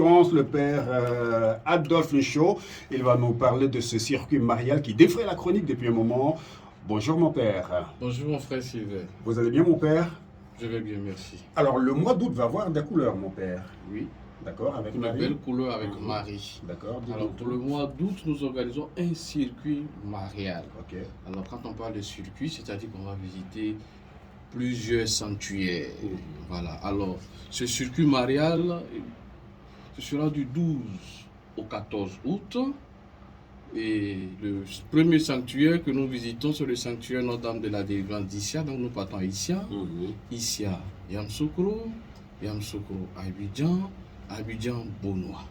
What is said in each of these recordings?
distance le père Adolphe Michaud. Il va nous parler de ce circuit marial qui défraie la chronique depuis un moment. Bonjour mon père. Bonjour mon frère Sylvain. Vous allez bien mon père? Je vais bien, merci. Alors le mois d'août va avoir des couleurs mon père. Oui. D'accord, avec Une Marie. belle couleur avec Marie. D'accord. Alors pour le mois d'août, nous organisons un circuit marial. Ok. Alors quand on parle de circuit, c'est-à-dire qu'on va visiter plusieurs sanctuaires. Voilà. Alors ce circuit marial, ce sera du 12 au 14 août. Et le premier sanctuaire que nous visitons, c'est le sanctuaire Notre-Dame de la Délivrance d'Issia. Donc nous partons à Issia. Issia, Yamoussoukro, Yamoussoukro, Abidjan, Abidjan, Bonois.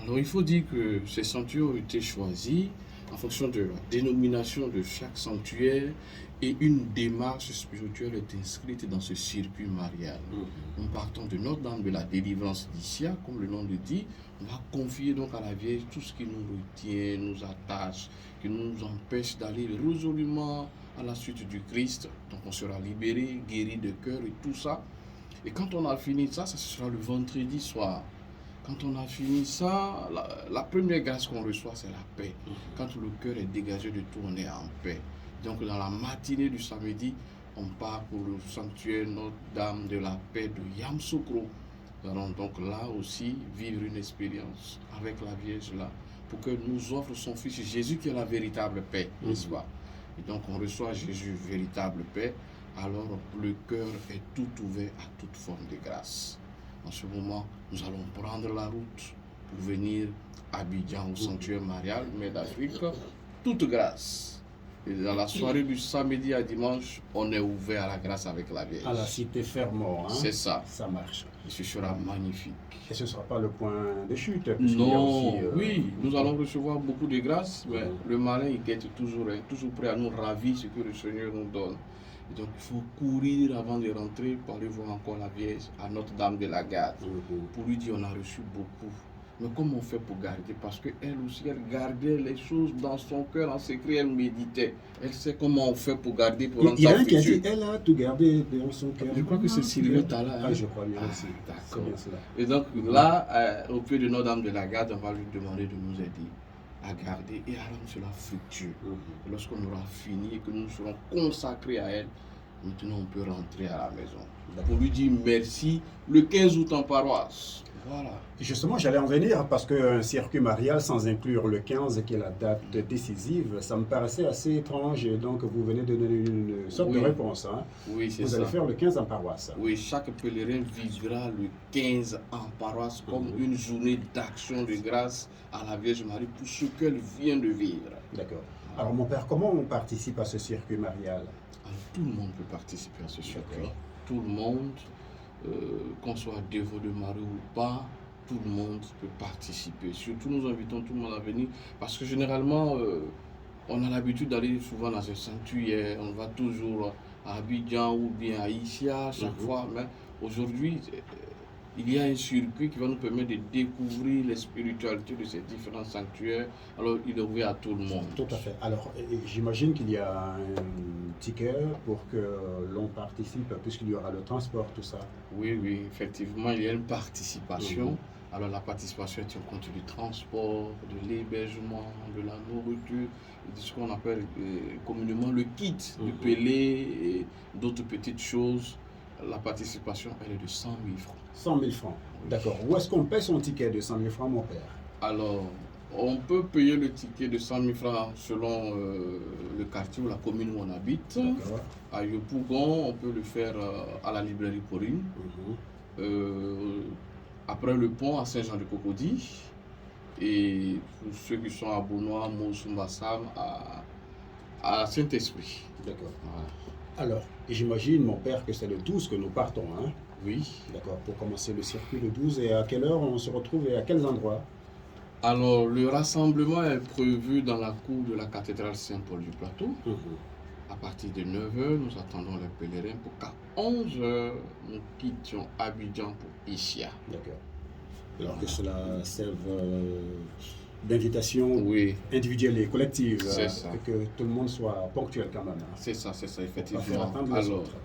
Alors il faut dire que ces sanctuaires ont été choisis en fonction de la dénomination de chaque sanctuaire et une démarche spirituelle est inscrite dans ce circuit marial. Nous partons de Notre-Dame de la Délivrance d'Issia, comme le nom le dit, on va confier donc à la Vierge tout ce qui nous retient, nous attache, qui nous empêche d'aller résolument à la suite du Christ. Donc on sera libéré, guéri de cœur et tout ça. Et quand on a fini ça, ça sera le vendredi soir. Quand on a fini ça, la première grâce qu'on reçoit, c'est la paix. Quand le cœur est dégagé de tout, on est en paix. Donc dans la matinée du samedi, on part pour le sanctuaire Notre-Dame de la Paix de Yamoussoukro. Nous allons donc là aussi vivre une expérience avec la Vierge là, pour qu'elle nous offre son Fils Jésus qui est la véritable paix, n'est-ce pas? Et donc on reçoit Jésus, véritable paix, alors le cœur est tout ouvert à toute forme de grâce. En ce moment, nous allons prendre la route pour venir à Abidjan, au sanctuaire marial, mais d'Afrique, toute grâce. Et dans la soirée du samedi à dimanche, on est ouvert à la grâce avec la Vierge. À la cité Fermont, hein? C'est ça. Ça marche. Et ce sera magnifique. Et ce ne sera pas le point de chute? Non, oui, nous allons recevoir beaucoup de grâce, mais le malin, il guette toujours, hein, toujours prêt à nous ravir ce que le Seigneur nous donne. Et donc, il faut courir avant de rentrer pour aller voir encore la Vierge à Notre-Dame de la Garde. Pour lui dire, on a reçu beaucoup. Mais comment on fait pour garder? Parce qu'elle aussi, elle gardait les choses dans son cœur, en secret, elle méditait. Elle sait comment on fait pour garder, pour rendre ça Il y a un qui a futur. dit, elle a tout gardé dans son cœur. Je crois que c'est Sylvain Tala. Ah, je crois bien aussi. D'accord. C'est bien cela. Et donc là, au pied de Notre-Dame de la Garde, on va lui demander de nous aider à garder et à rendre cela fructueux. Lorsqu'on aura fini et que nous serons consacrés à elle, maintenant on peut rentrer à la maison. Pour lui dire merci le 15 août en paroisse. Voilà. Justement, j'allais en venir parce qu'un circuit marial sans inclure le 15, qui est la date décisive, ça me paraissait assez étrange. Et donc, vous venez de donner une sorte de réponse. Hein? Oui, c'est ça. Vous allez faire le 15 en paroisse. Oui, chaque pèlerin vivra le 15 en paroisse comme une journée d'action de grâce à la Vierge Marie pour ce qu'elle vient de vivre. D'accord. Alors, mon père, comment on participe à ce circuit marial? Alors, tout le monde peut participer à ce circuit. Tout le monde, qu'on soit dévot de Marie ou pas, tout le monde peut participer. Surtout, nous invitons tout le monde à venir parce que généralement, on a l'habitude d'aller souvent dans ces sanctuaires. On va toujours à Abidjan ou bien à Issia chaque fois. Mais aujourd'hui, il y a un circuit qui va nous permettre de découvrir les spiritualités de ces différents sanctuaires. Alors, il est ouvert à tout le monde. Tout à fait. Alors, j'imagine qu'il y a un ticket pour que l'on participe, puisqu'il y aura le transport, tout ça. Oui, oui, effectivement, il y a une participation. Alors, la participation est en compte du transport, de l'hébergement, de la nourriture, de ce qu'on appelle communément le kit, de pelé et d'autres petites choses. La participation, elle est de 100 000 francs. 100 000 francs. D'accord. Où est-ce qu'on paie son ticket de 100 000 francs, mon père? Alors, on peut payer le ticket de 100 000 francs selon le quartier ou la commune où on habite. D'accord. À Yopougon, on peut le faire à la librairie Porine. Après le pont à Saint-Jean-de-Cocody. Et pour ceux qui sont à Bonois, Moussou-Mbassam, à Saint-Esprit. D'accord. Voilà. Alors, j'imagine, mon père, que c'est le 12 que nous partons, hein? Oui. D'accord, pour commencer le circuit le 12. Et à quelle heure on se retrouve et à quels endroits? Alors, le rassemblement est prévu dans la cour de la cathédrale Saint-Paul du Plateau. À partir de 9h, nous attendons les pèlerins pour qu'à 11h, nous quittions Abidjan pour Issia. D'accord. Alors que cela serve d'invitation individuelle et collective, et que tout le monde soit ponctuel quand même. Hein. C'est ça, effectivement. Pas faire attendre les autres.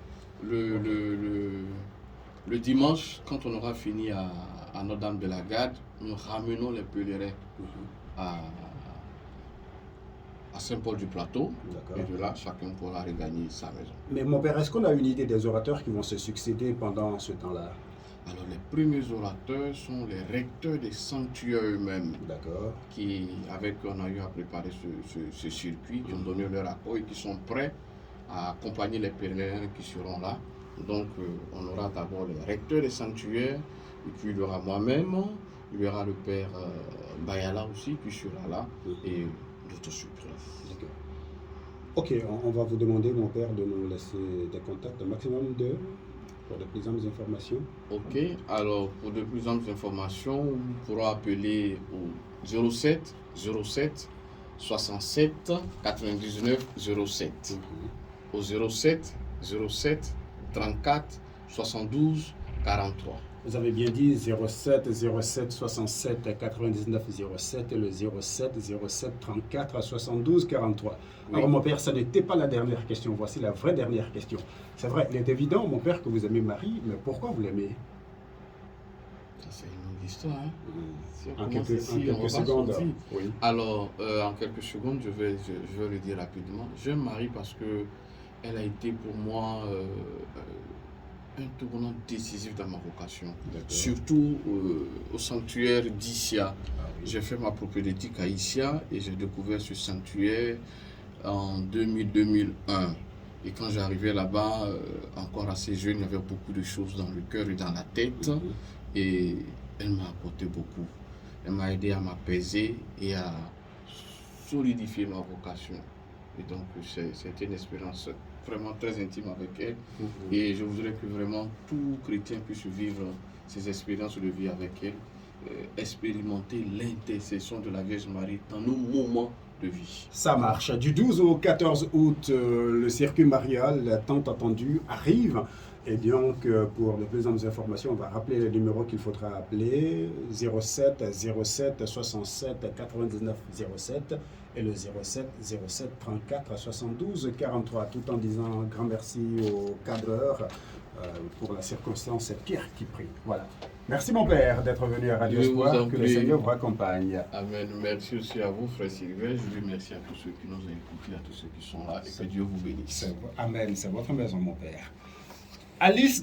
Le dimanche, quand on aura fini à à Notre-Dame de la Garde, nous ramenons les pèlerins à Saint-Paul-du-Plateau. Et de là, chacun pourra regagner sa maison. Mais mon père, est-ce qu'on a une idée des orateurs qui vont se succéder pendant ce temps-là? Alors, les premiers orateurs sont les recteurs des sanctuaires eux-mêmes. D'accord. Qui, avec on a eu à préparer ce circuit, qui ont donné leur accord et qui sont prêts à accompagner les pèlerins qui seront là. Donc, on aura d'abord les recteurs des sanctuaires, et puis il y aura moi-même, il y aura le père Bayala aussi qui sera là, et d'autres surprises. Ok, on va vous demander, mon père, de nous laisser des contacts, un maximum de... pour de plus amples informations. Ok, alors pour de plus amples informations, vous pourrez appeler au 07 07 67 99 07. Au 07 07 34 72 43. Vous avez bien dit 07 07 67 99 07 et le 07 07 34 72 43. Oui. Alors mon père, ça n'était pas la dernière question, voici la vraie dernière question. C'est vrai, il est évident, mon père, que vous aimez Marie, mais pourquoi vous l'aimez? Ça c'est une longue histoire. Hein? En quelques secondes. Oui. Alors, en quelques secondes, je vais le dire rapidement. J'aime Marie parce que elle a été pour moi un tournant décisif dans ma vocation. Surtout au sanctuaire d'Issia. J'ai fait ma propédétique à Issia et j'ai découvert ce sanctuaire en 2000-2001. Et quand j'arrivais là-bas, encore assez jeune, il y avait beaucoup de choses dans le cœur et dans la tête. Et elle m'a apporté beaucoup. Elle m'a aidé à m'apaiser et à solidifier ma vocation. Et donc, c'était une expérience vraiment très intime avec elle. Et je voudrais que vraiment tout chrétien puisse vivre ces expériences de vie avec elle, expérimenter l'intercession de la Vierge Marie dans nos moments de vie. Ça marche. Du 12 au 14 août, le circuit marial tant attendu arrive. Et donc, pour de plus amples informations, on va rappeler les numéros qu'il faudra appeler. 07 07 67 99 07 et le 07 07 34 72 43. Tout en disant un grand merci au cadreur pour la circonstance, c'est Pierre qui prie. Voilà. Merci mon père d'être venu à Radio Espoir, que le Seigneur vous accompagne. Amen. Merci aussi à vous, frère Sylvain. Je dis merci à tous ceux qui nous ont écoutés, à tous ceux qui sont là, et que Dieu vous bénisse. Amen. C'est votre maison, mon père. Alice